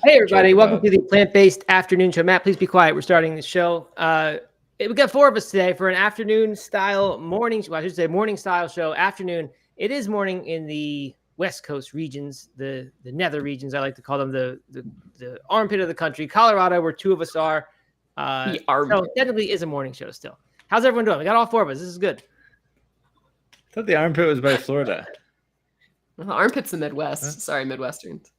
Hey, everybody. Welcome to the Plant-Based Afternoon Show. Matt, please be quiet. We're starting the show. We got 4 of us today for an afternoon-style morning, well, I should say morning-style show. Afternoon. It is morning in the West Coast regions, the nether regions, I like to call them, the armpit of the country. Colorado, where 2 of us are. So it technically is a morning show still. How's everyone doing? We got all 4 of us. This is good. I thought the armpit was by Florida. Well, the armpit's the Midwest. Huh? Sorry, Midwesterns.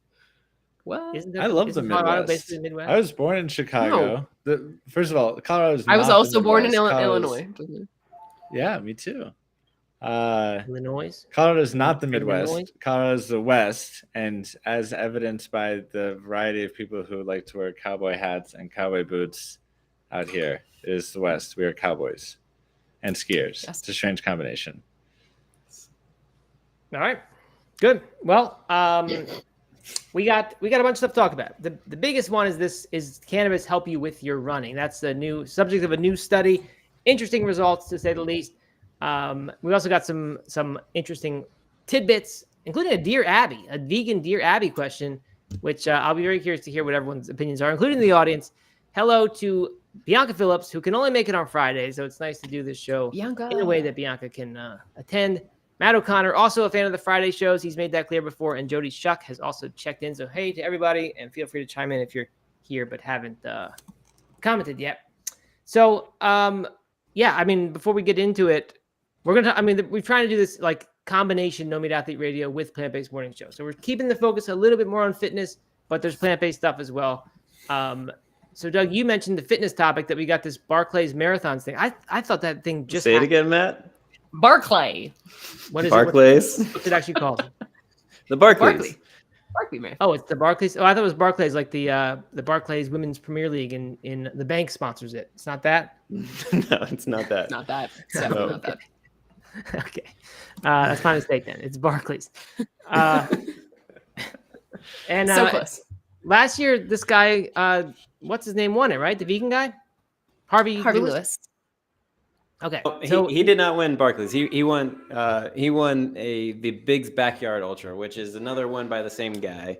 What? I love the Midwest. Midwest. I was born in Chicago. No. First of all, Colorado is. I was also born in Illinois. Yeah, me too. Illinois. Colorado is not the Midwest. Illinois? Colorado is the West, and as evidenced by the variety of people who like to wear cowboy hats and cowboy boots out here, is the West. We are cowboys and skiers. Yes. It's a strange combination. All right. Good. Well, we got a bunch of stuff to talk about. The biggest one is cannabis help you with your running? That's the new subject of a new study. Interesting results, to say the least. We also got some interesting tidbits, including a vegan Dear Abby question, which I'll be very curious to hear what everyone's opinions are, including the audience. Hello to Bianca Phillips, who can only make it on Friday, so it's nice to do this show in a way that Bianca can attend. Matt O'Connor, also a fan of the Friday shows. He's made that clear before. And Jody Shuck has also checked in. So, hey to everybody, and feel free to chime in if you're here but haven't commented yet. So, yeah, I mean, before we get into it, we're trying to do this like combination No Meat Athlete Radio with plant-based morning show. So we're keeping the focus a little bit more on fitness, but there's plant-based stuff as well. So, Doug, you mentioned the fitness topic that we got this Barkley Marathons thing. I thought that thing just Say it again, Matt. Barkley. What is Barclays? What's it actually called? The Barclays. Barkley Marathon. Oh, it's the Barclays. Oh, I thought it was Barclays, like the Barclays Women's Premier League in the bank sponsors it. It's not that? No, it's not that. Not that. It's definitely not that. Okay. That's my mistake then. It's Barclays. And so close. Last year, this guy, what's his name, won it, right? The vegan guy? Harvey Lewis. Okay, so he did not win Barclays. He won the Big's Backyard Ultra, which is another one by the same guy.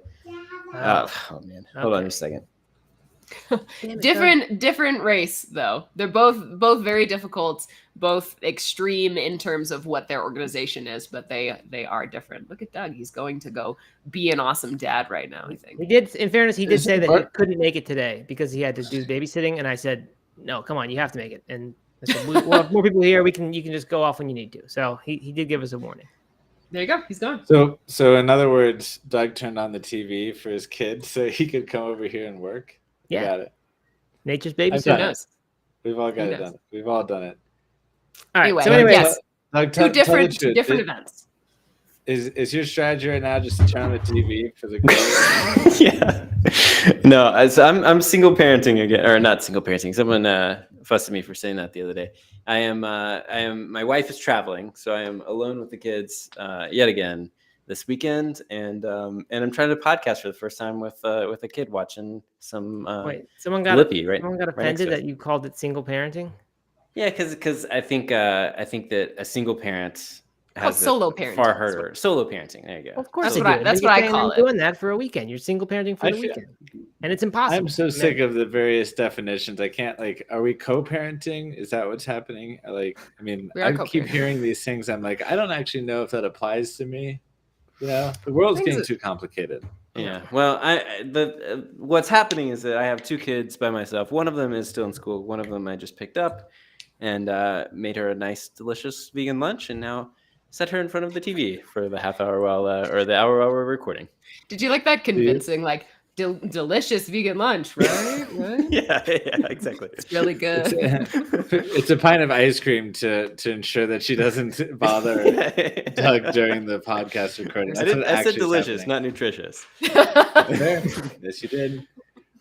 Oh man, hold on just a second. different race though. They're both very difficult, both extreme in terms of what their organization is, but they are different. Look at Doug; he's going to go be an awesome dad right now. I think he did. In fairness, he did say that he couldn't make it today because he had to do babysitting, and I said, "No, come on, you have to make it." And we'll have more people here. You can just go off when you need to. So he did give us a warning. There you go. He's gone. So in other words, Doug turned on the TV for his kid so he could come over here and work. Yeah, got it. Nature's babysitter. We've all got it done. We've all done it. All right. Anyway, yes, Doug, two different events. Is your strategy right now just to turn on the TV for the girls? Yeah. No, I'm single parenting again, or not single parenting. Someone fussed at me for saying that the other day. I am. My wife is traveling, so I am alone with the kids yet again this weekend, and I'm trying to podcast for the first time with a kid watching some. Wait, someone got offended that you called it single parenting? Yeah, because I think that a single parent has solo parenting. Far harder. Solo parenting. There you go. Of course, that's what I call it. Doing that for a weekend. You're single parenting for the weekend, and it's impossible. I'm so sick of the various definitions. I can't are we co-parenting? Is that what's happening? I keep hearing these things. I'm like, I don't actually know if that applies to me. You know, the world's getting too complicated. Yeah. Well, what's happening is that I have 2 kids by myself. One of them is still in school. One of them I just picked up and made her a nice, delicious vegan lunch, and now set her in front of the TV for the half hour or the hour while we're recording. Did you like that convincing, delicious vegan lunch, right? Yeah, exactly. It's really good. It's a pint of ice cream to ensure that she doesn't bother Doug during the podcast recording. I said delicious, happening. Not nutritious. Yes, you did.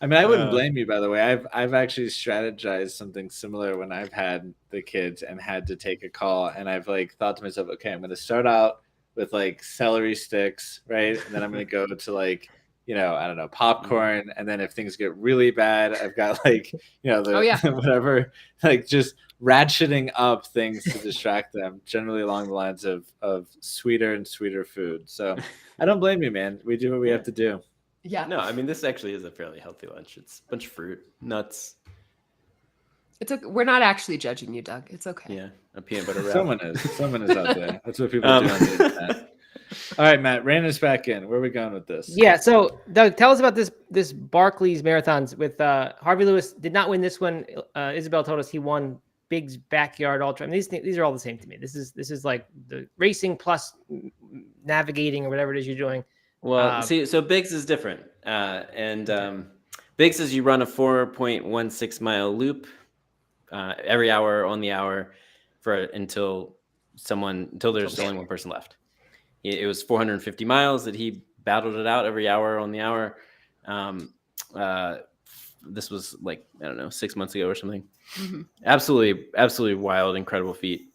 I mean, I wouldn't blame you, by the way. I've actually strategized something similar when I've had the kids and had to take a call, and I've thought to myself, okay, I'm going to start out with celery sticks, right? And then I'm going to go to I don't know, popcorn, and then if things get really bad, I've got whatever, just ratcheting up things to distract them, generally along the lines of sweeter and sweeter food. So I don't blame you, man. We do what we have to do. Yeah. No, I mean, this actually is a fairly healthy lunch. It's a bunch of fruit, nuts. It's okay. We're not actually judging you, Doug. It's okay. Yeah, a peanut butter wrap. Someone is out there. That's what people do on the internet. All right, Matt, rein us back in. Where are we going with this? Yeah. So, Doug, tell us about this Barkley's Marathons with Harvey Lewis. Did not win this one. Isabel told us he won Big's Backyard Ultra. I mean, these are all the same to me. This is like the racing plus navigating or whatever it is you're doing. Well, see, so Biggs is different. Biggs is you run a 4.16 mile loop every hour on the hour until there's only one person left. It was 450 miles that he battled it out every hour on the hour. This was like, I don't know, 6 months ago or something. Mm-hmm. Absolutely wild, incredible feat.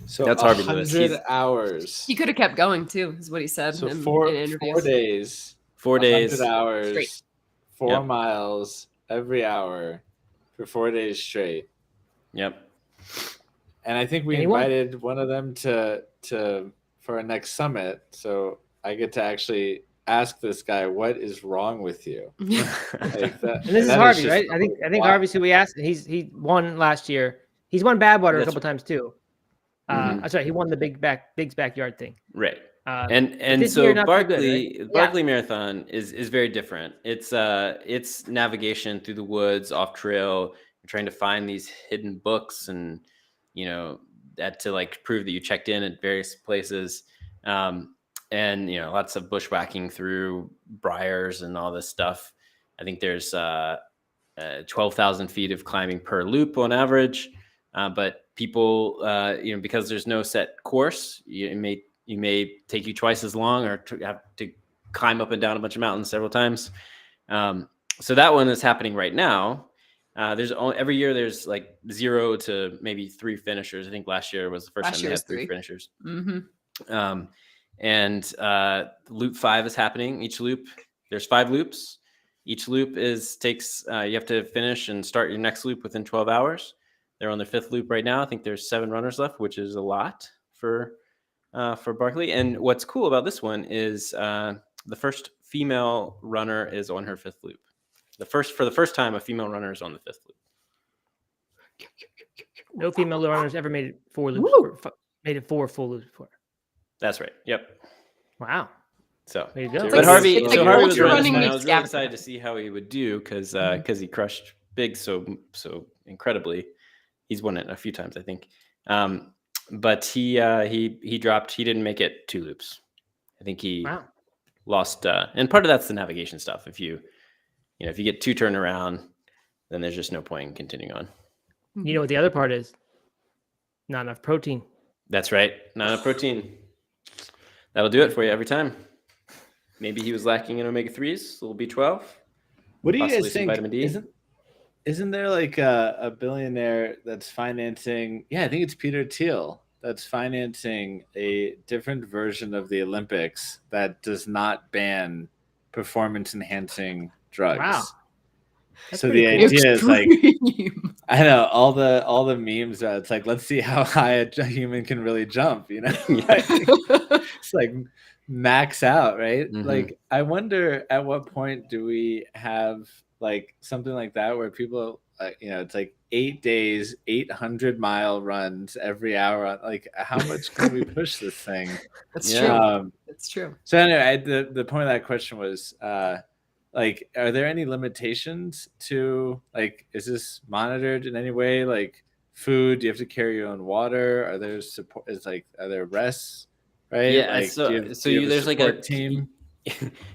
So that's Harvey Lewis. 100 hours. He could have kept going too, is what he said. So in 4 interviews. 4 days. 4 days. 100 hours. Straight. 4 miles every hour for 4 days straight. Yep. And I think we invited one of them to for our next summit. So I get to actually ask this guy, what is wrong with you? Like that, and this is Harvey, right? I think Harvey's who we asked. He won last year. He's won Badwater a couple times too. I'm sorry, he won the Big's Backyard thing. Right. And so Barkley Marathon is very different. It's navigation through the woods, off trail. You're trying to find these hidden books and, that to like prove that you checked in at various places. And, lots of bushwhacking through briars and all this stuff. I think there's 12,000 feet of climbing per loop on average. But people, because there's no set course, it may take you twice as long or have to climb up and down a bunch of mountains several times. So that one is happening right now. Every year there's like 0 to maybe 3 finishers. I think last year was the first time they had 3 finishers. Mm-hmm. And loop 5 is happening. Each loop, there's 5 loops. Each loop takes you have to finish and start your next loop within 12 hours. They're on their 5th loop right now. I think there's 7 runners left, which is a lot for Barkley. And what's cool about this one is the first female runner is on her 5th loop. For the first time, a female runner is on the 5th loop. No female runners ever made it 4 loops. Made it 4 full loops before. That's right. Yep. Wow. So, there you go. But Harvey was running. I was really excited to see how he would do because he crushed Big so incredibly. He's won it a few times, I think. But he dropped. He didn't make it 2 loops. I think he lost. And part of that's the navigation stuff. If you get 2 turn around, then there's just no point in continuing on. You know what the other part is? Not enough protein. That's right. Not enough protein. That'll do it for you every time. Maybe he was lacking in omega-3s, a little B12. What do you guys think? Vitamin D. Isn't there like a billionaire that's financing? Yeah, I think it's Peter Thiel that's financing a different version of the Olympics that does not ban performance-enhancing drugs. Wow. So the idea is like, I know all the memes. It's like, let's see how high a human can really jump. It's like max out, right? Mm-hmm. Like, I wonder at what point do we have like something like that where people, it's like 8 days, 800-mile runs every hour. Like, how much can we push this thing? That's true. That's true. So anyway, the point of that question was, like, are there any limitations to, like, is this monitored in any way? Like, food, do you have to carry your own water? Are there support? Are there rests? Right? Yeah. Like, there's like a team.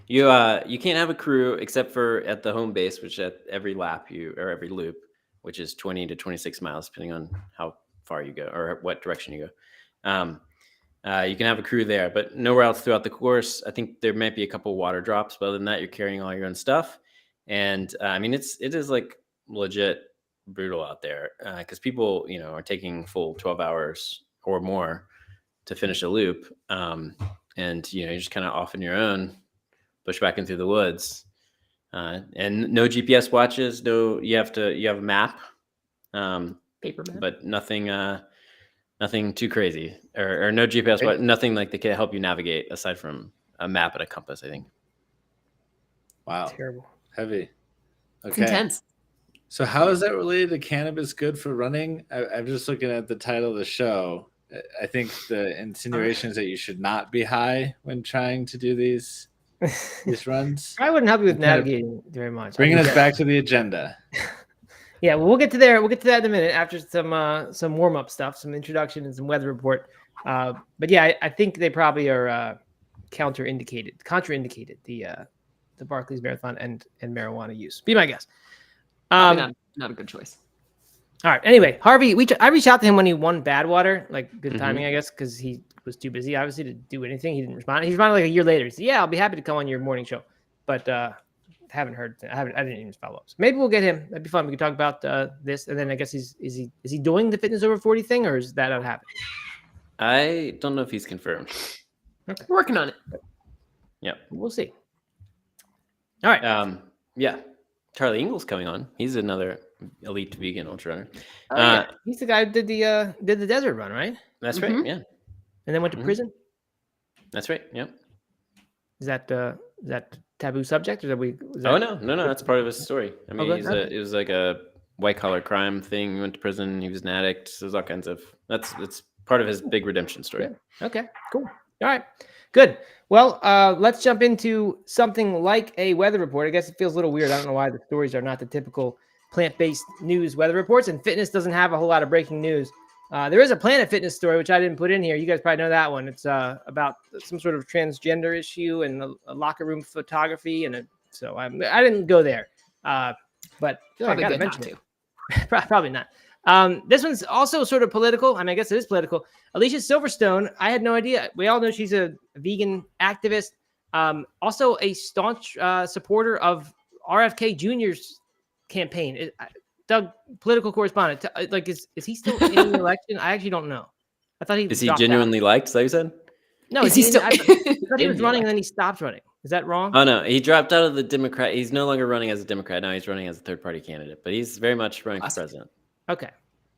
You can't have a crew except for at the home base, which at every lap or every loop, which is 20 to 26 miles, depending on how far you go or what direction you go. You can have a crew there, but nowhere else throughout the course. I think there might be a couple water drops, but other than that, you're carrying all your own stuff. And I mean, it is like legit brutal out there because people, are taking full 12 hours or more to finish a loop. And you're just kind of off on your own, bushwhacking through the woods, and no GPS watches. You have a map, paper map, but nothing too crazy, or no GPS, but nothing like that can help you navigate aside from a map and a compass, I think. Wow. Terrible. Heavy. It's Okay. intense. So how is that related to cannabis good for running? I'm just looking at the title of the show. I think the insinuation is that you should not be high when trying to do these runs. I wouldn't help you with Kind of navigating very much. Bringing us back to the agenda. Yeah, well, we'll get to there. We'll get to that in a minute after some warm up stuff, some introduction, and some weather report. But yeah, I think they probably are contraindicated the Barkley's Marathon and marijuana use. Be my guess. Probably not a good choice. All right. Anyway, Harvey, I reached out to him when he won Badwater. Like, good timing, I guess, because he was too busy, obviously, to do anything. He didn't respond. He responded like a year later. He said, "Yeah, I'll be happy to come on your morning show," but haven't heard. I didn't even follow up. So maybe we'll get him. That'd be fun. We could talk about this, and then I guess is he doing the fitness over 40 thing, or is that not happening? I don't know if he's confirmed. Okay. We're working on it. Yeah, we'll see. All right. Yeah, Charlie Ingles coming on. He's another elite vegan ultra runner. Yeah. He's the guy who did the desert run, right? That's right. Yeah, and then went to prison. That's right. Yeah. Is that taboo subject, or Oh no, that's part of his story. I mean, it was like a white collar crime thing. He went to prison. He was an addict. There's all kinds of it's part of his big redemption story. Yeah. Okay, cool. All right, good. Well, let's jump into something like a weather report. I guess it feels a little weird. I don't know why the stories are not the typical plant-based news weather reports, and fitness doesn't have a whole lot of breaking news. There is a Planet Fitness story, which I didn't put in here. You guys probably know that one. It's about some sort of transgender issue and a locker room photography. So I didn't go there. But Probably I gotta good mention not it. to. Probably not. This one's also sort of political. I mean, I guess it is political. Alicia Silverstone, I had no idea. We all know she's a vegan activist. Also a staunch supporter of RFK Jr.'s campaign. Doug, political correspondent, like is he still in the election? I actually don't know. I thought Is he genuinely liked? Is that what you said? No, is he still? I thought he was running and then he stopped running. Is that wrong? Oh no, he dropped out of the Democrat. He's no longer running as a Democrat. Now he's running as a third-party candidate, but he's very much running for president. Okay.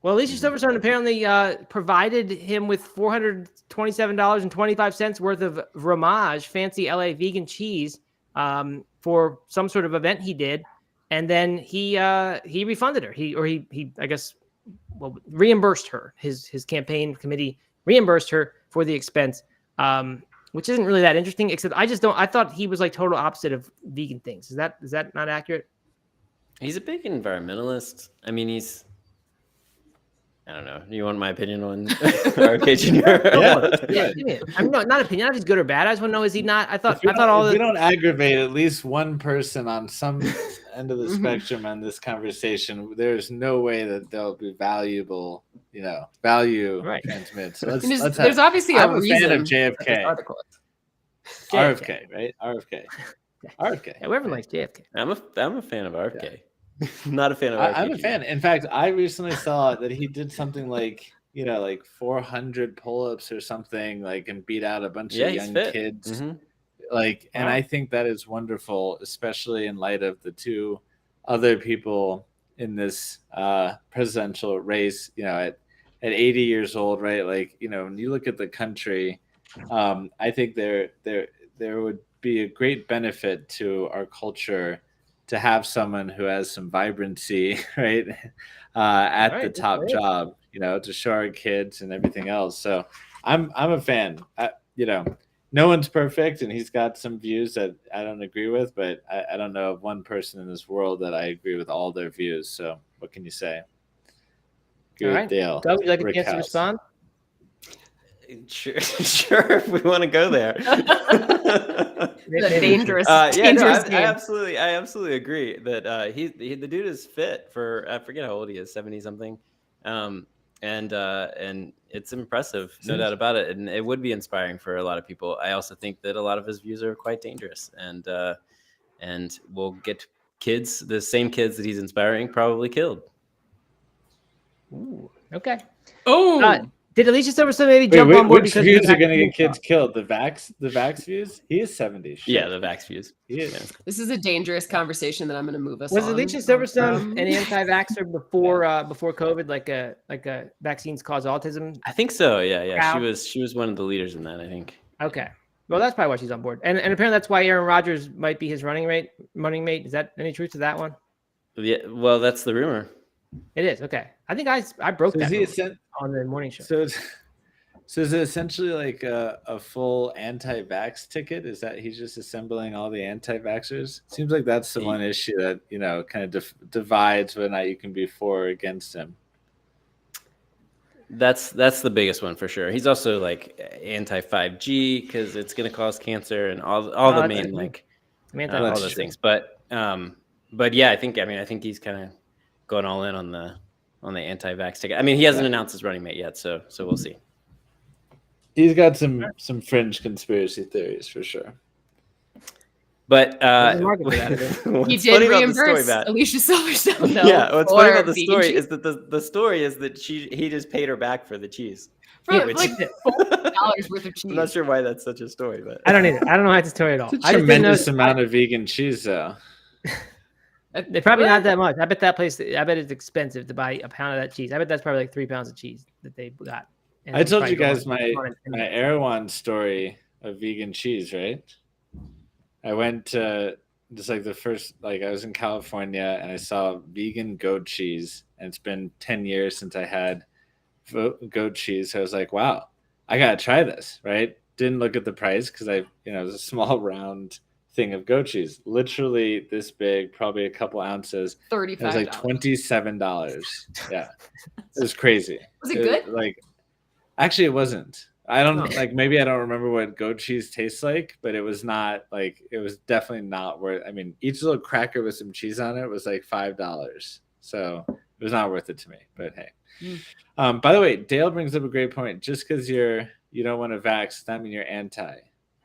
Well, Alicia Silverstone apparently provided him with $427.25 worth of Ramage, fancy LA vegan cheese, for some sort of event he did. And then he refunded her. He I guess reimbursed her. His campaign committee reimbursed her for the expense, which isn't really that interesting. Except I thought he was like total opposite of vegan things. Is that not accurate? He's a big environmentalist. I mean, I don't know. You want my opinion on RFK Jr.? Yeah. I'm not opinion. Not if he's good or bad. I just want to know, is he not? I thought we don't aggravate at least one person on some end of the spectrum on this conversation, there's no way that they'll be valuable, value transmit. So there's obviously a reason. I'm a fan of JFK. RFK, right? RFK. Yeah, everyone likes JFK. I'm a fan of RFK. Not a fan of RFK. I'm a fan. In fact, I recently saw that he did something like 400 pull-ups or something, like, and beat out a bunch of young kids. Mm-hmm. And I think that is wonderful, especially in light of the two other people in this presidential race, at 80 years old, right? Like, when you look at the country, I think there would be a great benefit to our culture to have someone who has some vibrancy, right, at the top job, to show our kids and everything else. So I'm a fan. No one's perfect, and he's got some views that I don't agree with, but I don't know of one person in this world that I agree with all their views. So what can you say? Good Dale. Doug, would you like a chance to respond? Sure, if we want to go there. The dangerous. I absolutely agree that the dude is fit for, I forget how old he is, 70 something, and it's impressive, no doubt about it, and it would be inspiring for a lot of people. I also think that a lot of his views are quite dangerous, and will get kids, the same kids that he's inspiring, probably killed. Ooh, okay. Oh. Did Alicia Silverstone maybe jump on board? Which views are going to get kids killed? The vax views? He is 70. Shit. Yeah, the vax views. He is. Yeah. This is a dangerous conversation that I'm going to move us Was on. Alicia Silverstone an anti-vaxxer before COVID, like a vaccines cause autism? I think so. Yeah. She was one of the leaders in that, I think. Okay. Well, that's probably why she's on board. And apparently that's why Aaron Rodgers might be his running mate. Is that any truth to that one? Yeah, well, that's the rumor. It is. Okay. I think I broke that rumor on the morning show. So is it essentially like a full anti-vax ticket? Is that he's just assembling all the anti-vaxxers? Seems like that's the one issue that, you know, kind of divides whether or not you can be for or against him. That's the biggest one for sure. He's also like anti 5G because it's going to cause cancer and all the main like all those things. But yeah, I think he's kind of going all in on the anti-vax ticket. I mean, he hasn't announced his running mate yet, so we'll see. He's got some fringe conspiracy theories for sure. But he did reimburse Alicia Silverstone, though. Yeah, what's funny about the story is that the story is that he just paid her back for the cheese. For like $4 worth of cheese. I'm not sure why that's such a story, but I don't either. I don't know how it's a story at all. It's a tremendous amount of vegan cheese, though. They're probably not that much. I bet that place. I bet it's expensive to buy a pound of that cheese. I bet that's probably like 3 pounds of cheese that they got. And I told you guys my Erewhon story of vegan cheese, right? I went to just like the first, like I was in California and I saw vegan goat cheese, and it's been 10 years since I had goat cheese. So I was like, wow, I gotta try this, right? Didn't look at the price because it was a small round thing of goat cheese, literally this big, probably a couple ounces. $35. It was like $27. Yeah, it was crazy. Was it good? Like, actually, it wasn't. I don't like. Maybe I don't remember what goat cheese tastes like, but it was not like. It was definitely not worth. I mean, each little cracker with some cheese on it was like $5, so it was not worth it to me. But hey, by the way, Dale brings up a great point. Just because you don't want to vax, does that mean you're anti?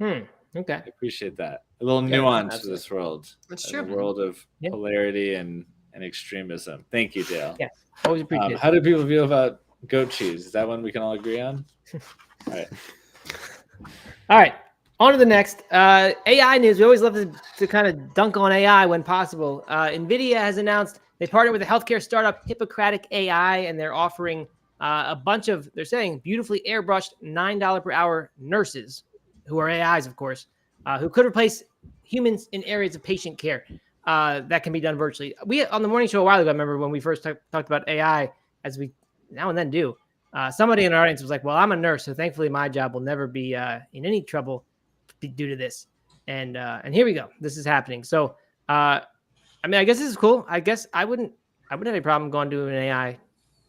Okay, I appreciate that. A little nuance to this world. That's true. A world of polarity and extremism. Thank you, Dale. Yeah, always appreciate it. How do people feel about goat cheese? Is that one we can all agree on? All right. On to the next. AI news. We always love to kind of dunk on AI when possible. Nvidia has announced they partnered with a healthcare startup, Hippocratic AI, and they're offering a bunch of, they're saying, beautifully airbrushed $9 per hour nurses, who are AIs, of course, who could replace humans in areas of patient care that can be done virtually. We, on the morning show a while ago, I remember when we first talked about AI, as we now and then do, somebody in our audience was like, well, I'm a nurse, so thankfully my job will never be in any trouble due to this. And here we go. This is happening. So, I guess this is cool. I guess I wouldn't have a problem going to an AI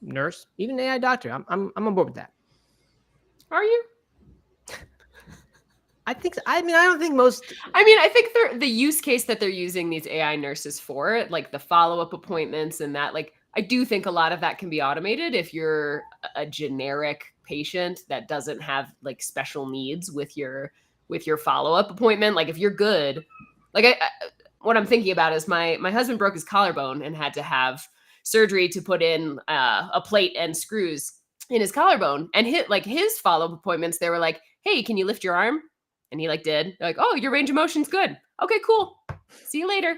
nurse, even an AI doctor. I'm on board with that. Are you? I think so. I don't think most. I think the use case that they're using these AI nurses for, like the follow-up appointments and that, like, I do think a lot of that can be automated if you're a generic patient that doesn't have like special needs with your follow-up appointment. Like if you're good, like what I'm thinking about is my husband broke his collarbone and had to have surgery to put in a plate and screws in his collarbone. And his follow-up appointments, they were like, hey, can you lift your arm? And he did. They're like, oh, your range of motion's good. Okay, cool. See you later.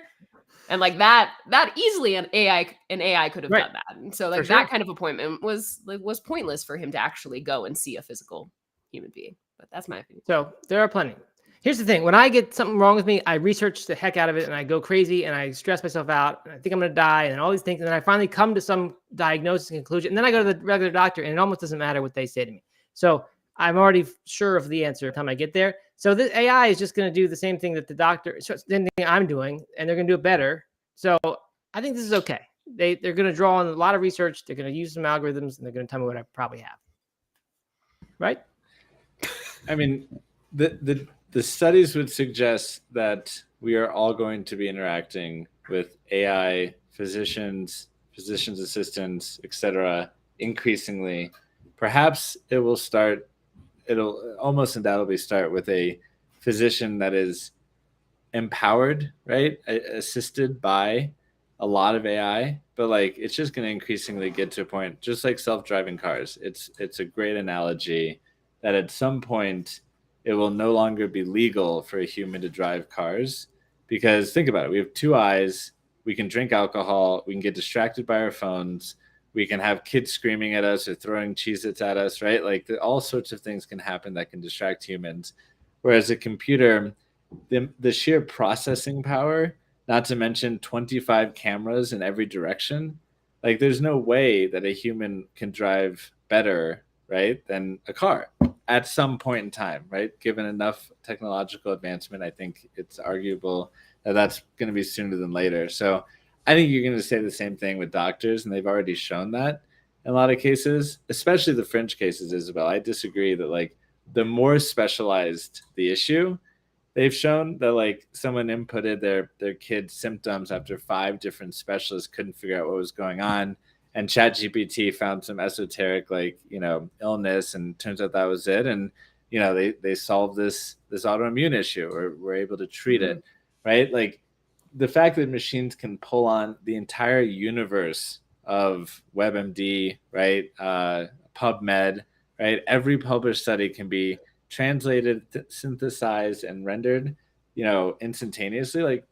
And like that easily an AI could have done that. And so like that kind of appointment was pointless for him to actually go and see a physical human being. But that's my opinion. So there are plenty. Here's the thing. When I get something wrong with me, I research the heck out of it and I go crazy and I stress myself out. And I think I'm going to die and all these things. And then I finally come to some diagnosis and conclusion. And then I go to the regular doctor and it almost doesn't matter what they say to me. So I'm already sure of the answer by the time I get there. So this AI is just going to do the same thing that the doctor, same thing I'm doing, and they're going to do it better. So I think this is okay. They're going to draw on a lot of research. They're going to use some algorithms, and they're going to tell me what I probably have. Right? I mean, the studies would suggest that we are all going to be interacting with AI physicians, physicians assistants, etc. increasingly. Perhaps it'll almost undoubtedly start with a physician that is empowered, right? Assisted by a lot of AI, but like it's just going to increasingly get to a point, just like self-driving cars. It's a great analogy that at some point it will no longer be legal for a human to drive cars, because think about it. We have two eyes. We can drink alcohol. We can get distracted by our phones. We can have kids screaming at us or throwing Cheez-Its at us, right? Like all sorts of things can happen that can distract humans. Whereas a computer, the sheer processing power, not to mention 25 cameras in every direction, like there's no way that a human can drive better, right, than a car at some point in time, right? Given enough technological advancement, I think it's arguable that that's going to be sooner than later. So I think you're going to say the same thing with doctors, and they've already shown that in a lot of cases, especially the fringe cases, Isabel. I disagree that like the more specialized the issue, they've shown that like someone inputted their kid's symptoms after 5 different specialists couldn't figure out what was going on, and ChatGPT found some esoteric like illness, and turns out that was it, and they solved this autoimmune issue, or were able to treat it, right? Like the fact that machines can pull on the entire universe of WebMD, right, PubMed, right, every published study can be translated, synthesized, and rendered, instantaneously. Like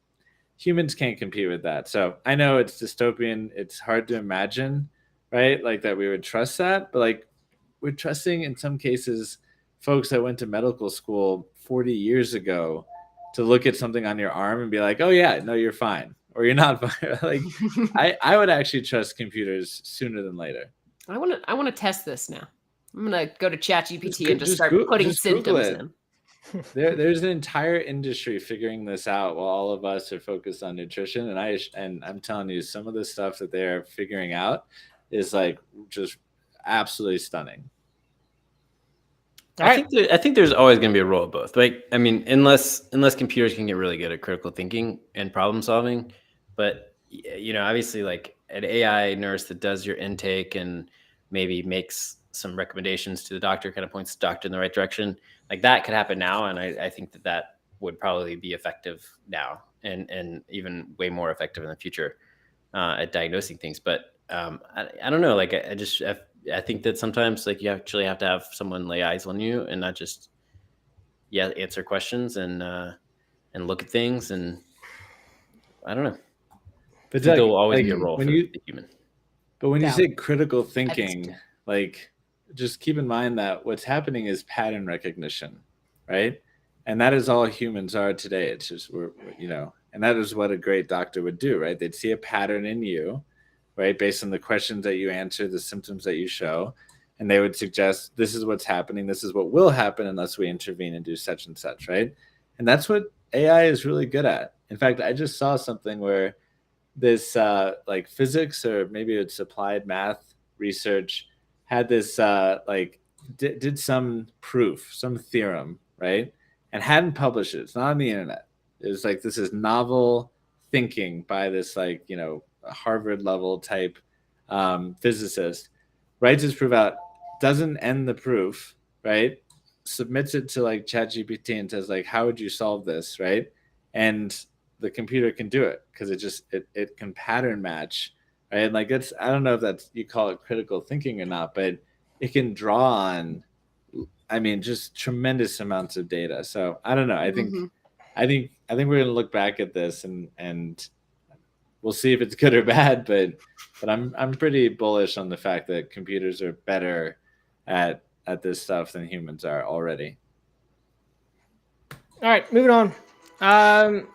humans can't compete with that. So I know it's dystopian. It's hard to imagine, right? Like that we would trust that, but like we're trusting in some cases folks that went to medical school 40 years ago to look at something on your arm and be like, oh yeah, no, you're fine, or you're not fine. Like I would actually trust computers sooner than later. I want to test this now. I'm gonna go to ChatGPT and just start putting symptoms in. There's an entire industry figuring this out while all of us are focused on nutrition. And I'm telling you, some of the stuff that they're figuring out is like just absolutely stunning. I think there's always going to be a role of both. Like, I mean, unless computers can get really good at critical thinking and problem solving, but obviously like an AI nurse that does your intake and maybe makes some recommendations to the doctor, kind of points the doctor in the right direction, like that could happen now, and I think that would probably be effective now, and even way more effective in the future at diagnosing things. But I don't know, like I think that sometimes like you actually have to have someone lay eyes on you and not just answer questions and look at things, and I don't know. But there will always be a role for the human. But when you say critical thinking, like just keep in mind that what's happening is pattern recognition, right? And that is all humans are today. It's just and that is what a great doctor would do, right? They'd see a pattern in you, right, based on the questions that you answer, the symptoms that you show, and they would suggest this is what's happening, this is what will happen unless we intervene and do such and such, right? And that's what AI is really good at. In fact, I just saw something where this like physics, or maybe it's applied math research, had this did some proof, some theorem, right, and hadn't published it. It's not on the internet. It was like, this is novel thinking by this like a Harvard level type physicist, writes his proof out, doesn't end the proof, right, submits it to like ChatGPT and says like, how would you solve this, right? And the computer can do it because it can pattern match, right? And like I don't know if that's, you call it critical thinking or not, but it can draw on, I mean, just tremendous amounts of data. So I don't know. I think we're gonna look back at this and we'll see if it's good or bad, but I'm pretty bullish on the fact that computers are better at this stuff than humans are already. All right, moving on.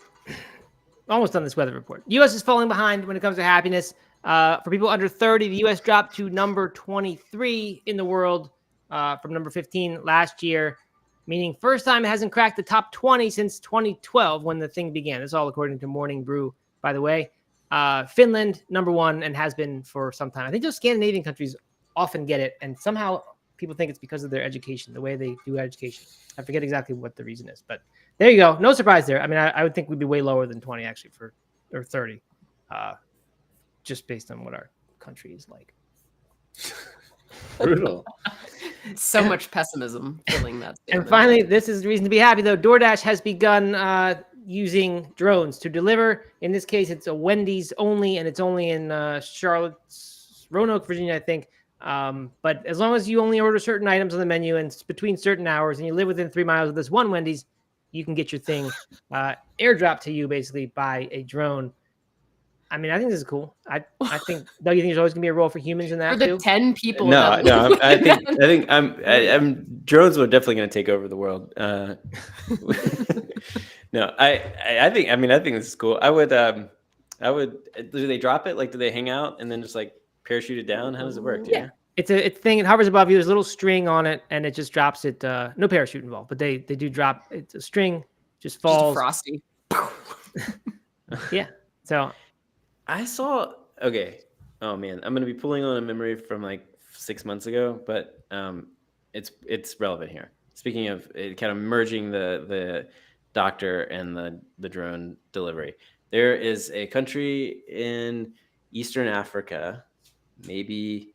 Almost done this weather report. U.S. is falling behind when it comes to happiness. For people under 30, the U.S. dropped to number 23 in the world from number 15 last year, meaning first time it hasn't cracked the top 20 since 2012 when the thing began. This is all according to Morning Brew, by the way. Finland, number 1, and has been for some time. I think those Scandinavian countries often get it, and somehow people think it's because of their education, the way they do education. I forget exactly what the reason is, but there you go. No surprise there. I mean, I would think we'd be way lower than 20 actually, or 30, just based on what our country is like. Brutal. So much pessimism filling that statement. And finally, this is the reason to be happy, though. Doordash has begun using drones to deliver. In this case, it's a Wendy's only, and it's only in Roanoke, Virginia, I think. But as long as you only order certain items on the menu and it's between certain hours and you live within 3 miles of this one Wendy's, you can get your thing airdropped to you basically by a drone. I mean, I think this is cool. I think, Doug, you think there's always gonna be a role for humans in that for the too? 10 people. No. I think I'm drones are definitely going to take over the world. No, I think this is cool. I would. Do they drop it? Like, do they hang out and then just like parachute it down? How does it work? Yeah. It's a thing. It hovers above you. There's a little string on it, and it just drops it. No parachute involved, but they do drop. It's a string, just falls. Just a frosty. Yeah. So I saw. Okay. Oh man, I'm gonna be pulling on a memory from like 6 months ago, but it's relevant here. Speaking of it, kind of merging the doctor and the drone delivery. There is a country in Eastern Africa, maybe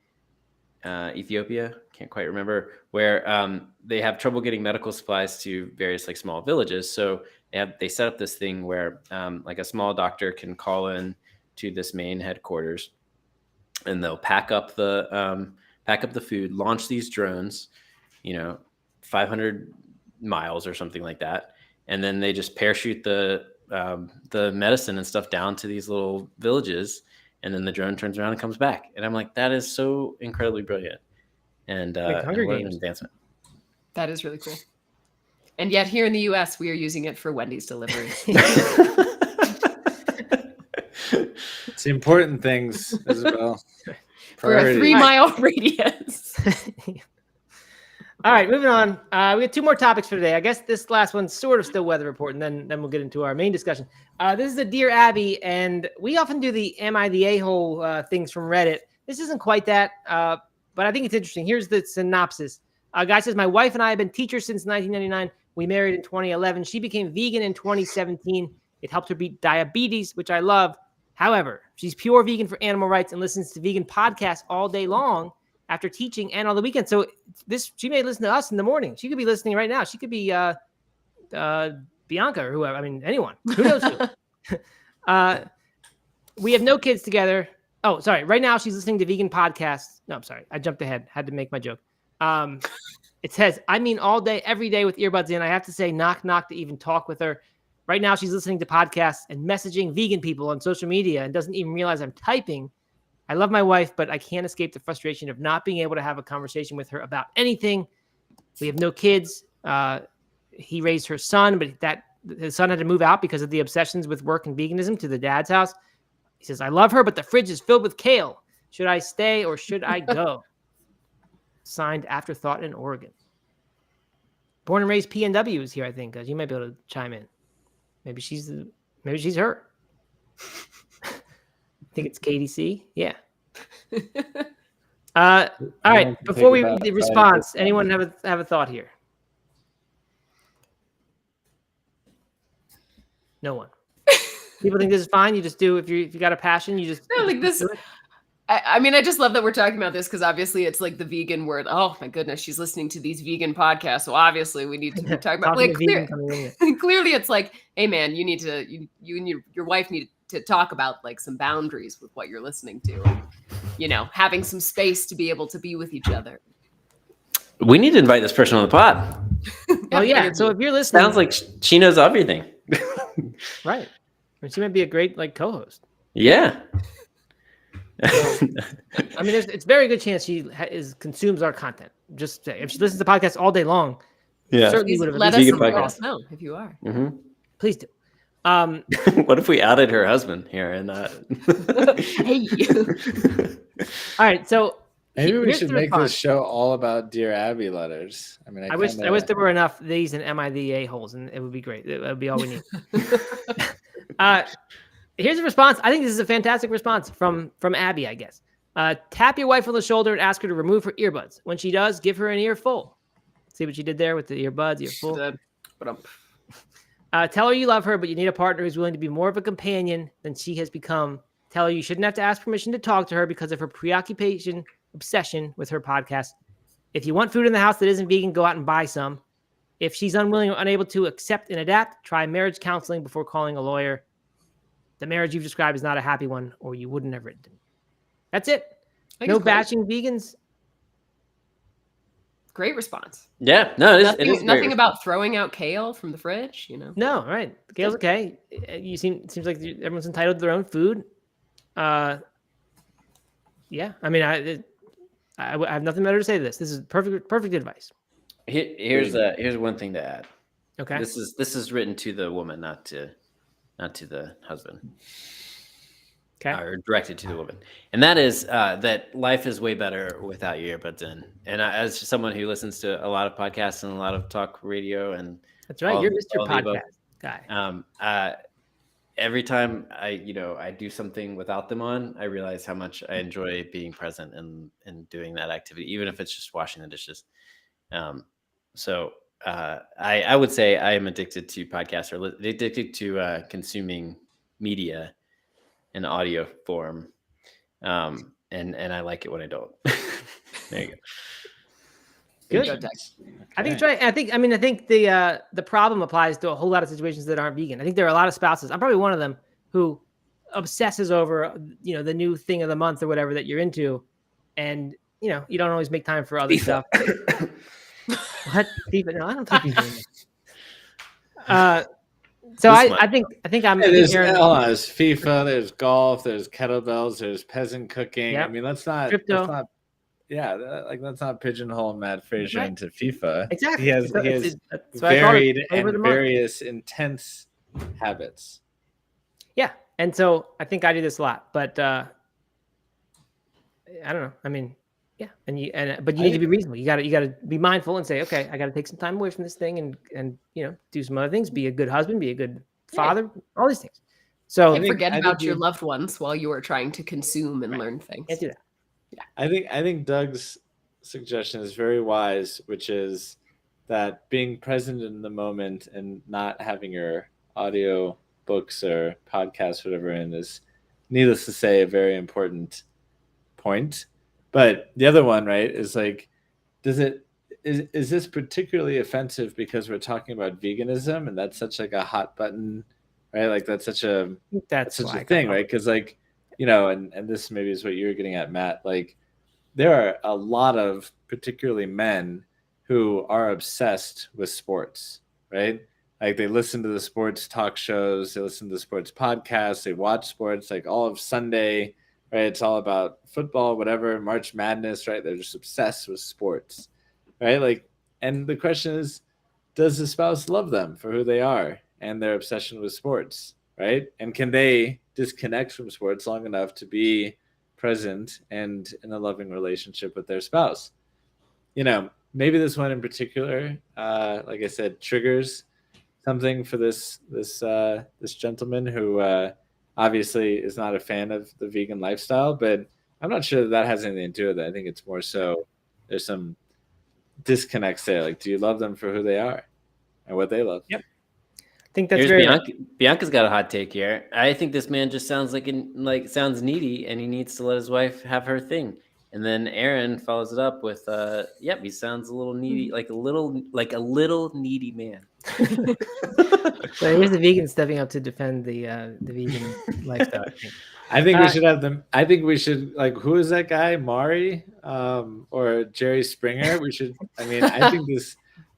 Ethiopia, can't quite remember, where they have trouble getting medical supplies to various like small villages. So they set up this thing where like a small doctor can call in to this main headquarters, and they'll pack up the food, launch these drones, 500 miles or something like that, and then they just parachute the medicine and stuff down to these little villages, and then the drone turns around and comes back. And I'm like, that is so incredibly brilliant. And what an advancement. That is really cool. And yet here in the US, we are using it for Wendy's delivery. It's the important things, Isabel. For a 3-mile radius. All right, moving on. We have 2 more topics for today. I guess this last one's sort of still weather report, and then we'll get into our main discussion. This is a Dear Abby, and we often do the Am I the A-hole things from Reddit. This isn't quite that, but I think it's interesting. Here's the synopsis. A guy says, my wife and I have been teachers since 1999. We married in 2011. She became vegan in 2017. It helped her beat diabetes, which I love. However, she's pure vegan for animal rights and listens to vegan podcasts all day long after teaching and on the weekend. So she may listen to us in the morning. She could be listening right now. She could be Bianca or whoever. I mean, anyone. Who knows who? We have no kids together. Oh, sorry. Right now she's listening to vegan podcasts. No, I'm sorry. I jumped ahead. Had to make my joke. It says, I mean, all day, every day with earbuds in. I have to say knock, knock to even talk with her. Right now she's listening to podcasts and messaging vegan people on social media and doesn't even realize I'm typing. I love my wife, but I can't escape the frustration of not being able to have a conversation with her about anything. We have no kids. He raised her son, but his son had to move out because of the obsessions with work and veganism to the dad's house. He says, I love her, but the fridge is filled with kale. Should I stay or should I go? Signed Afterthought in Oregon. Born and raised PNW is here, I think. You might be able to chime in. Maybe she's her. I think it's KDC. Yeah. All right. Before we read the response, anyone have a thought here? No one. People think this is fine. You just do if you got a passion. You just like this. I mean, I just love that we're talking about this because obviously it's like the vegan word. Oh my goodness, she's listening to these vegan podcasts. So obviously we need to be talking about like clearly it's like, hey man, you need to you and your wife need to talk about like some boundaries with what you're listening to, and, having some space to be able to be with each other. We need to invite this person on the pod. Oh yeah. So if you're listening, sounds like she knows everything. Right. She might be a great co-host. Yeah. So, I mean, it's very good chance she consumes our content. Just if she listens to podcasts all day long, certainly would have. Let us know if you are. Mm-hmm. Please do. What if we outed her husband here and Hey. All right, so maybe we should make this show all about Dear Abby letters. I mean, I wish there were enough these and Am I the A-holes, and it would be great. It would be all we need. Here's a response. I think this is a fantastic response from Abby, I guess. Tap your wife on the shoulder and ask her to remove her earbuds. When she does, give her an earful. See what she did there with the earbuds, earful? Tell her you love her, but you need a partner who's willing to be more of a companion than she has become. Tell her you shouldn't have to ask permission to talk to her because of her obsession with her podcast. If you want food in the house that isn't vegan, go out and buy some. If she's unwilling or unable to accept and adapt, try marriage counseling before calling a lawyer. The marriage you've described is not a happy one, or you wouldn't have written it. That's it. No bashing vegans. Great response. Yeah, no, it is nothing about throwing out kale from the fridge, No, right. Kale's okay. It seems like everyone's entitled to their own food. Yeah, I mean, I have nothing better to say to this. This is perfect advice. Here's one thing to add. Okay. This is written to the woman, not to the husband. Okay. Or directed to the woman, and that is that life is way better without your earbuds in. And as someone who listens to a lot of podcasts and a lot of talk radio, and That's right, you're Mr. Podcast guy. Every time I do something without them on, I realize how much I enjoy being present and doing that activity, even if it's just washing the dishes. So I would say I am addicted to podcasts, or addicted to consuming media in audio form, and I like it when I don't. There you go. Good. I think it's right. I think the problem applies to a whole lot of situations that aren't vegan. I think there are a lot of spouses. I'm probably one of them who obsesses over the new thing of the month or whatever that you're into, and you don't always make time for other stuff. What? FIFA? No, I don't think FIFA. So I think I'm. There's FIFA, there's golf, there's kettlebells, there's peasant cooking. Yep. I mean, let's not pigeonhole Matt Frazier into FIFA. Exactly. He has varied and various intense habits. Yeah, and so I think I do this a lot, but I don't know. I mean, yeah, but you need to be reasonable. You got to be mindful and say, okay, I got to take some time away from this thing and do some other things. Be a good husband, be a good father, all these things. So forget about your loved ones while you are trying to consume and learn things. Can't do that. Yeah, I think Doug's suggestion is very wise, which is that being present in the moment and not having your audio books or podcasts, whatever, in is, needless to say, a very important point. But the other one, right, is like, is this particularly offensive because we're talking about veganism and that's such like a hot button, right? Like that's such a thing, right? Because like, and this maybe is what you were getting at, Matt. Like there are a lot of particularly men who are obsessed with sports, right? Like they listen to the sports talk shows, they listen to the sports podcasts, they watch sports like all of Sunday. Right, it's all about football, whatever, March Madness, right? They're just obsessed with sports, right? Like, and the question is, does the spouse love them for who they are and their obsession with sports, right? And can they disconnect from sports long enough to be present and in a loving relationship with their spouse? Maybe this one in particular, like I said, triggers something for this gentleman who. Obviously is not a fan of the vegan lifestyle, but I'm not sure that has anything to do with it. I think it's more so there's some disconnects there. Like, do you love them for who they are and what they love? Yep. I think that's very Bianca's got a hot take here. I think this man just sounds sounds needy and he needs to let his wife have her thing. And then Aaron follows it up with, yep, he sounds a little needy, like a little needy man. So here's the vegan stepping up to defend the vegan lifestyle. I think we should have them. I think we should, like, who is that guy, Maury, or Jerry Springer? We should. I mean, I think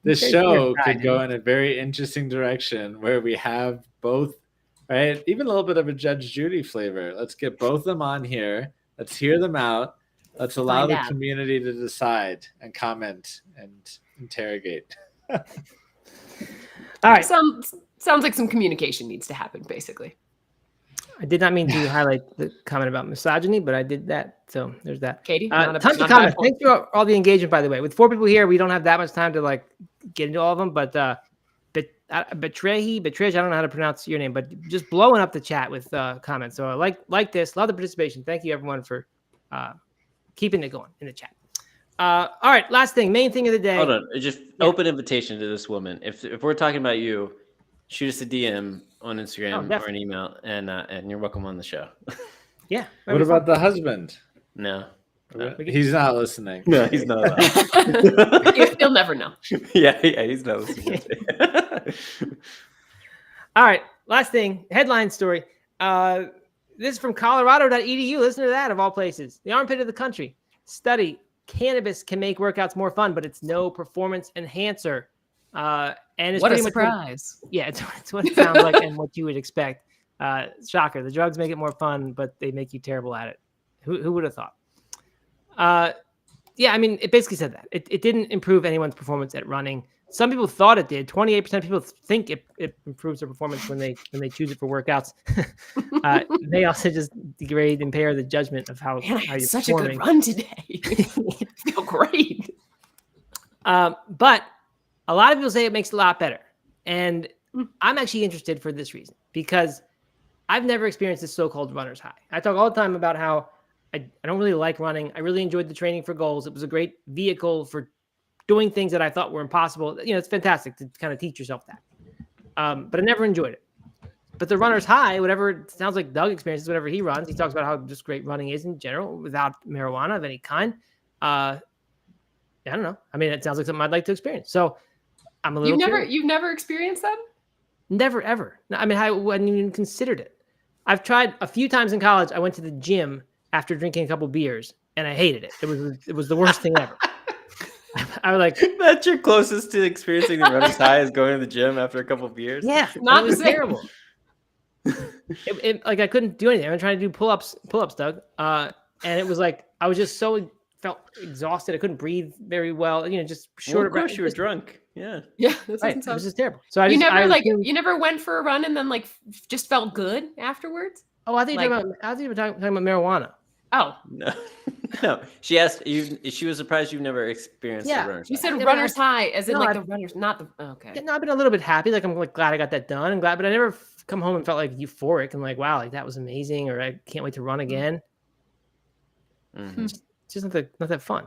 this show could go in a very interesting direction where we have both, right? Even a little bit of a Judge Judy flavor. Let's get both of them on here. Let's hear them out. Let's allow the community to decide and comment and interrogate. All right. Sounds like some communication needs to happen, basically. I did not mean to highlight the comment about misogyny, but I did that. So there's that. Katie, tons of comments. Thanks for all the engagement, by the way. With 4 people here, we don't have that much time to get into all of them. But Betreji, I don't know how to pronounce your name, but just blowing up the chat with comments. So I like this. Love the participation. Thank you, everyone, for keeping it going in the chat. All right, last thing, main thing of the day. Hold on, just open invitation to this woman. If we're talking about you, shoot us a DM on Instagram or an email, and you're welcome on the show. Yeah. What about the husband? No. He's not listening. No, he's not allowed. You'll never know. Yeah, he's not listening. All right, last thing, headline story. This is from Colorado.edu. Listen to that, of all places. The armpit of the country. Study, cannabis can make workouts more fun, but it's no performance enhancer. And it's what pretty a surprise. It's what it sounds like and what you would expect. Shocker. The drugs make it more fun, but they make you terrible at it. Who would have thought? Yeah, I mean, it basically said that. It didn't improve anyone's performance at running. Some people thought it did. 28% of people think it improves their performance when they choose it for workouts. They also just impair the judgment of how Man, I how had you're such performing. a good run today. I feel great. But a lot of people say it makes it a lot better. And I'm actually interested for this reason, because I've never experienced this so-called runner's high. I talk all the time about how I don't really like running. I really enjoyed the training for goals. It was a great vehicle for doing things that I thought were impossible. You know, it's fantastic to kind of teach yourself that. But I never enjoyed it. But the runner's high, whatever it sounds like Doug experiences, whatever he runs, he talks about how just great running is in general without marijuana of any kind. I don't know. I mean, it sounds like something I'd like to experience. So I'm a little You've never experienced that? Never, ever. I mean, I hadn't even considered it. I've tried a few times in college. I went to the gym after drinking a couple beers, and I hated it. It was the worst thing ever. I was like, that's your closest to experiencing the runner's high is going to the gym after a couple of beers. yeah, Not it was the same. terrible. Like I couldn't do anything. I'm trying to do pull-ups, Doug. And it was like I was just felt exhausted. I couldn't breathe very well. You know, just short Of course, you were drunk. Yeah. Yeah, that Right. doesn't It sound. was just terrible. So You never went for a run and then like just felt good afterwards? Oh, I think you were talking about marijuana. Oh, No. No. She asked you. She was surprised you've never experienced the runner's you high. said Yeah, runner's high, as in no, like the runner's, not the. Okay. Yeah, no, I've been a little bit happy. Like I'm like glad I got that done. I'm glad, but I never come home and felt like euphoric and like, wow, like that was amazing, or I can't wait to run again. Mhm. It's just not that fun.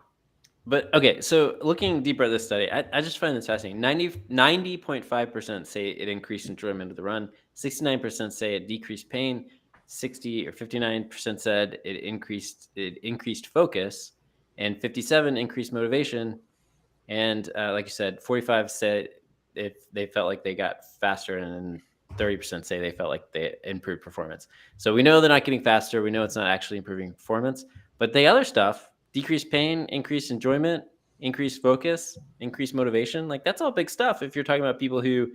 But okay, so looking deeper at this study, I just find this fascinating. 90.5% say it increased enjoyment of the run. 69% say it decreased pain. 60 or 59% said it increased focus, and 57 increased motivation. And like you said, 45 said if they felt like they got faster, and then 30% say they felt like they improved performance. So we know they're not getting faster. We know it's not actually improving performance. But the other stuff, decreased pain, increased enjoyment, increased focus, increased motivation, like that's all big stuff. If you're talking about people who,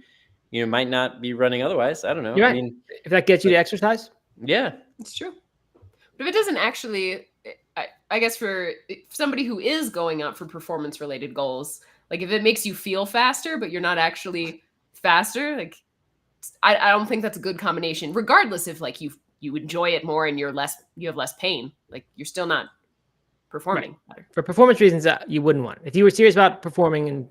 might not be running otherwise, I don't know. You're right. I mean, If that gets you to exercise, yeah, It's true. But if it doesn't actually, I guess for somebody who is going out for performance related goals, like if it makes you feel faster, but you're not actually faster, like I don't think that's a good combination, regardless if like you enjoy it more and you have less pain, like you're still not performing better. for performance reasons, you wouldn't want it. If you were serious about performing and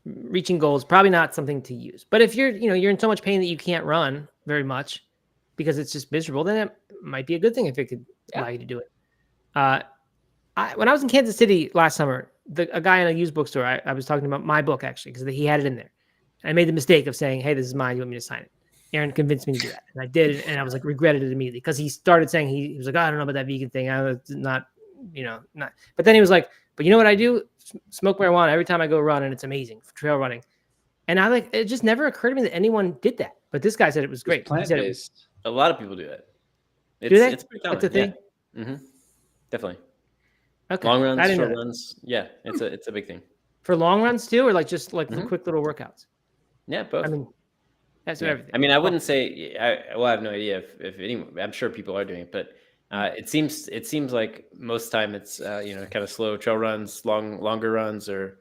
reaching goals, probably not something to use. But if you're in so much pain that you can't run very much because it's just miserable, then it might be a good thing if it could allow you to do it. When I was in Kansas City last summer, a guy in a used bookstore, I was talking about my book actually, because he had it in there. I made the mistake of saying, "Hey, this is mine. You want me to sign it?" Aaron convinced me to do that, and I did, and I was like regretted it immediately because he started saying he was like, "Oh, I don't know about that vegan thing. I was not." But then he was like, "But you know what I do? Smoke marijuana every time I go run, and it's amazing for trail running." And it just never occurred to me that anyone did that. But this guy said it was great. He said it was, Plant-based. a lot of people do it. do they? It's pretty common. That's a thing. Yeah. Mm-hmm. Definitely. Okay. Long I runs, didn't short know that. runs. Yeah, it's a big thing. For long runs too, or like just like the Mhm. quick little workouts. Yeah, both. I mean, that's Yeah. everything. I mean, I wouldn't say. I have no idea if anyone. I'm sure people are doing it, but it seems like most time it's kind of slow trail runs, longer runs, or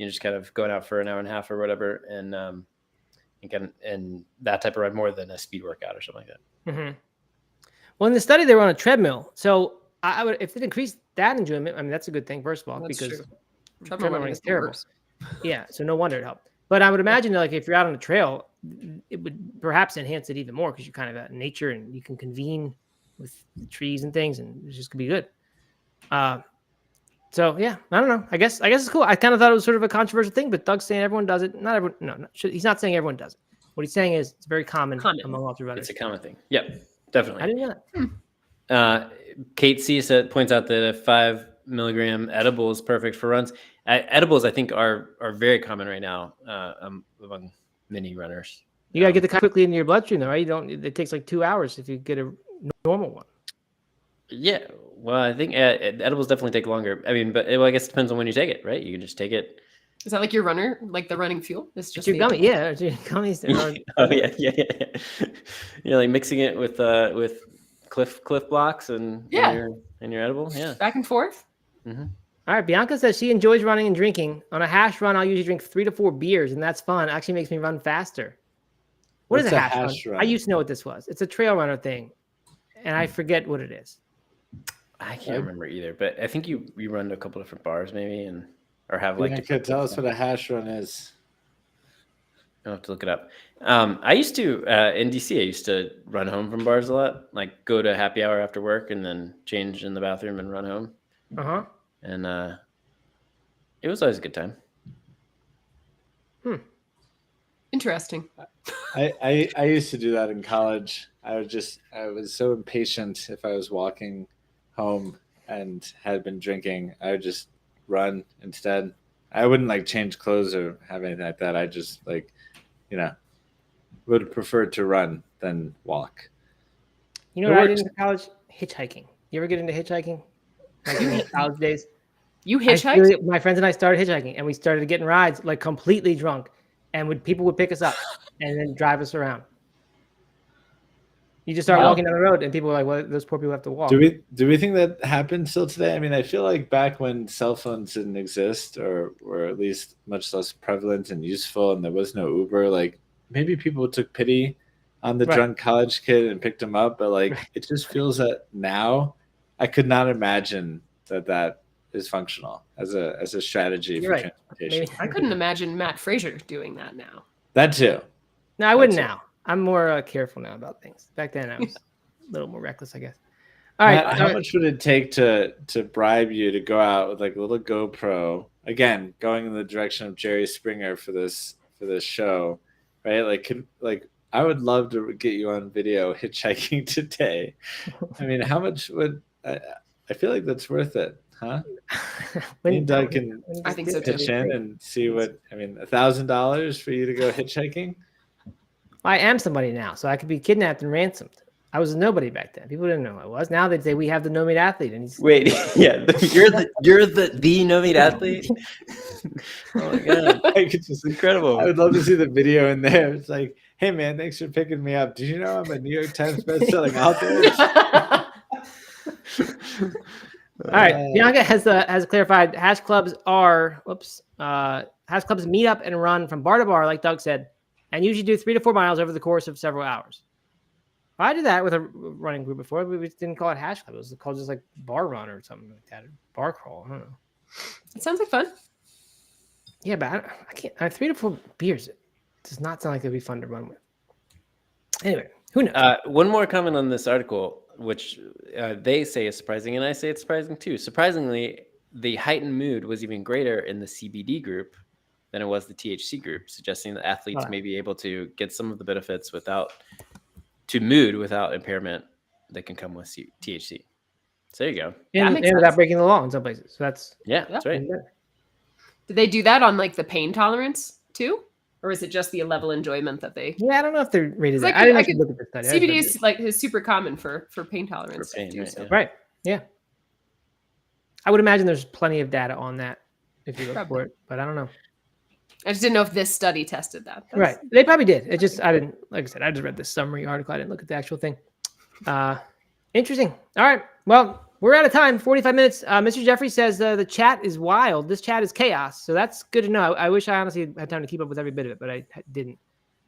just kind of going out for an hour and a half or whatever, and that type of run more than a speed workout or something like that. Mm-hmm. Well, in the study, they were on a treadmill. So I would, if it increased that enjoyment, I mean, that's a good thing, first of all, That's because true. treadmill running is terrible. worse. Yeah, so no wonder it helped. But I would imagine that, like, if you're out on a trail, it would perhaps enhance it even more because you're kind of out in nature and you can convene with the trees and things, and it just could be good. So yeah, I don't know. I guess it's cool. I kind of thought it was sort of a controversial thing, but Doug's saying everyone does it. Not everyone. No, he's not saying everyone does it. What he's saying is it's very common. Among ultra runners. It's a common thing. Yep, definitely. I didn't know that. Kate C points out that a 5 milligram edible is perfect for runs. Edibles, I think, are very common right now among many runners. You gotta get the quickly into your bloodstream, though, right? It takes like 2 hours if you get a normal one. Yeah, well, I think edibles definitely take longer. I mean, but I guess it depends on when you take it, right? You can just take it. Is that like your runner, like the running fuel? It's just Your gummy, yeah. Your gummies. Oh yeah. You're like mixing it with Cliff Blocks and your edible, yeah. Back and forth. Mm-hmm. All right, Bianca says she enjoys running and drinking. On a hash run, I'll usually drink 3 to 4 beers, and that's fun. It actually makes me run faster. What is What's a a hash hash run? run? I used to know what this was. It's a trail runner thing, and I forget what it is. I can't remember either, but I think you run to a couple different bars maybe or have like Bianca, tell us what a hash run is. I'll have to look it up. I used to in DC. I used to run home from bars a lot, like go to happy hour after work and then change in the bathroom and run home. And it was always a good time. Interesting. I used to do that in college. I was so impatient if I was walking home and had been drinking. I would just run instead. I wouldn't like change clothes or have anything like that. I just like, would prefer to run than walk. You know what I did in college? Hitchhiking. You ever get into hitchhiking? Like in college days? You hitchhiked? My friends and I started hitchhiking, and we started getting rides like completely drunk, and people would pick us up and then drive us around. You just start walking down the road, and people were like, "Well, those poor people have to walk." Do we think that happens still today? I mean, I feel like back when cell phones didn't exist, or were at least much less prevalent and useful, and there was no Uber, like maybe people took pity on the drunk college kid and picked him up. But like, it just feels that now, I could not imagine that is functional as a strategy for transportation. I couldn't imagine Matt Frazier doing that now. That too. No, I wouldn't now. I'm more careful now about things. Back then, I was a little more reckless, I guess. All right. Matt, how much would it take to bribe you to go out with like a little GoPro? Again, going in the direction of Jerry Springer for this show, right? Like I would love to get you on video hitchhiking today. I mean, how much would I feel like that's worth it, huh? Me and Doug can I think so too. pitch in and see what I mean. $1,000 for you to go hitchhiking. I am somebody now, so I could be kidnapped and ransomed. I was a nobody back then. People didn't know who I was. Now they'd say we have the no meat athlete, and he's wait, yeah, you're the no meat athlete. Oh my god, it's just incredible. I would love to see the video in there. It's like, hey man, thanks for picking me up. Did you know I'm a New York Times bestselling author? All right, Bianca has clarified. Hash clubs meet up and run from bar to bar, like Doug said, and usually do 3 to 4 miles over the course of several hours. I did that with a running group before. We didn't call it hash club. It was called just like bar run or something like that. Bar crawl. I don't know. It sounds like fun. Yeah, but I can't. 3 to 4 beers. It does not sound like it'd be fun to run with. Anyway, who knows? One more comment on this article, which they say is surprising, and I say it's surprising too. Surprisingly, the heightened mood was even greater in the CBD group than it was the THC group, suggesting that athletes may be able to get some of the benefits without impairment that can come with THC. So there you go. And without breaking the law in some places. So that's right. Did they do that on like the pain tolerance too? Or is it just the level enjoyment that they? Yeah, I don't know if they're rated that. Like, I didn't actually look at the study. CBD is super common for pain tolerance. For pain, too, right, so. Right. Yeah. I would imagine there's plenty of data on that if you look for it, but I don't know. I just didn't know if this study tested that. Right. They probably did. I didn't, like I said, I just read the summary article. I didn't look at the actual thing. Interesting. All right. Well, we're out of time. 45 minutes. Mr. Jeffrey says the chat is wild. This chat is chaos. So that's good to know. I wish I honestly had time to keep up with every bit of it, but I didn't.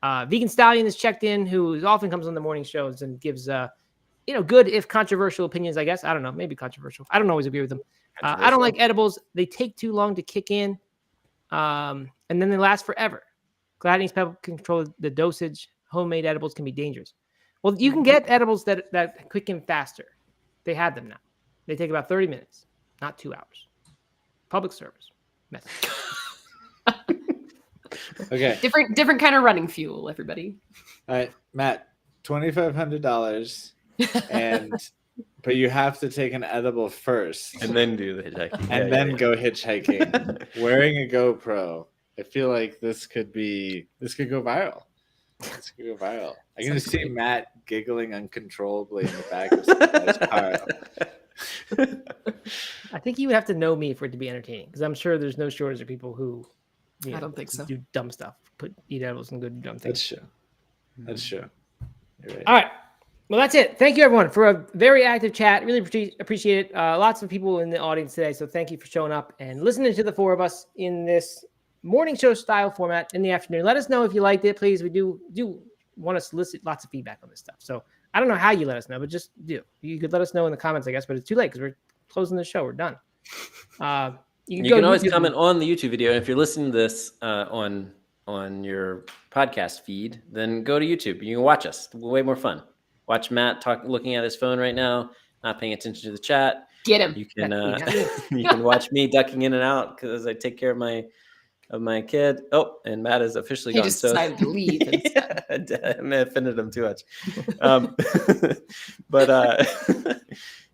Vegan Stallion is checked in, who often comes on the morning shows and gives, good, if controversial opinions, I guess. I don't know. Maybe controversial. I don't always agree with them. I don't like edibles. They take too long to kick in. And then they last forever. Gladio's pepper control the dosage. Homemade edibles can be dangerous. Well, you can get edibles that quicken faster. They had them now. They take about 30 minutes, not 2 hours. Public service message. Okay. Different kind of running fuel, everybody. All right, Matt, $2,500, but you have to take an edible first, and then do the hitchhiking, and then go hitchhiking, wearing a GoPro. I feel like this could go viral. This could go viral. I can just see Matt giggling uncontrollably in the back of somebody's car. I think you would have to know me for it to be entertaining, because I'm sure there's no shortage of people who I don't think so. Do dumb stuff, eat edibles and go do dumb things. That's true. You're right. All right. Well, that's it. Thank you, everyone, for a very active chat. Really appreciate it. Lots of people in the audience today, so thank you for showing up and listening to the four of us in this morning show style format in the afternoon. Let us know if you liked it, please. We do want to solicit lots of feedback on this stuff. So I don't know how you let us know, but just do. You could let us know in the comments, I guess, but it's too late because we're closing the show. We're done. You can always comment on the YouTube video. If you're listening to this on your podcast feed, then go to YouTube. You can watch us. Way more fun. Watch Matt looking at his phone right now, not paying attention to the chat. Get him. You can you can watch me ducking in and out because I take care of my kid. Oh, and Matt is officially gone. He just decided to leave. I may have offended him too much.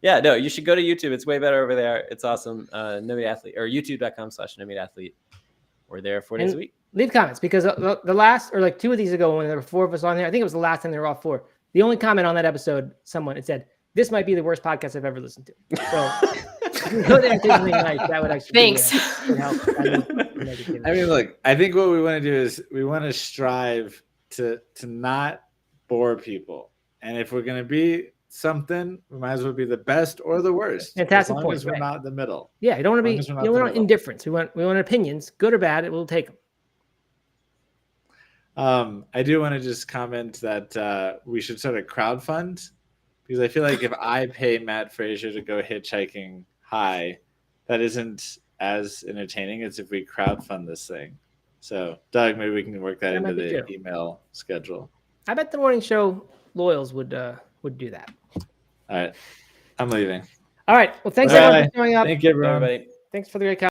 Yeah, no, you should go to YouTube. It's way better over there. It's awesome. No Meat Athlete or youtube.com/No Meat Athlete. We're there 4 days a week. Leave comments because the last, or like 2 of these ago when there were 4 of us on there, I think it was the last time there were all 4. The only comment on that episode, it said, "This might be the worst podcast I've ever listened to." So if you go there and say something nice, that would actually Thanks. Would help. I mean, look, I think what we want to do is we want to strive to not bore people. And if we're going to be something, we might as well be the best or the worst. Fantastic as long point. as we're not in the middle. Yeah, you don't want to be, As long as we're not we in the want middle. indifference. We want opinions, good or bad. We'll take them. I do want to just comment that we should start a crowdfund because I feel like if I pay Matt Frazier to go hitchhiking high, that isn't as entertaining as if we crowdfund this thing. So, Doug, maybe we can work that into the email schedule. I bet the morning show loyals would do that. All right, I'm leaving. All right. Well, thanks everyone for showing up. Thank you, everyone. Everybody. Thanks for the great comments.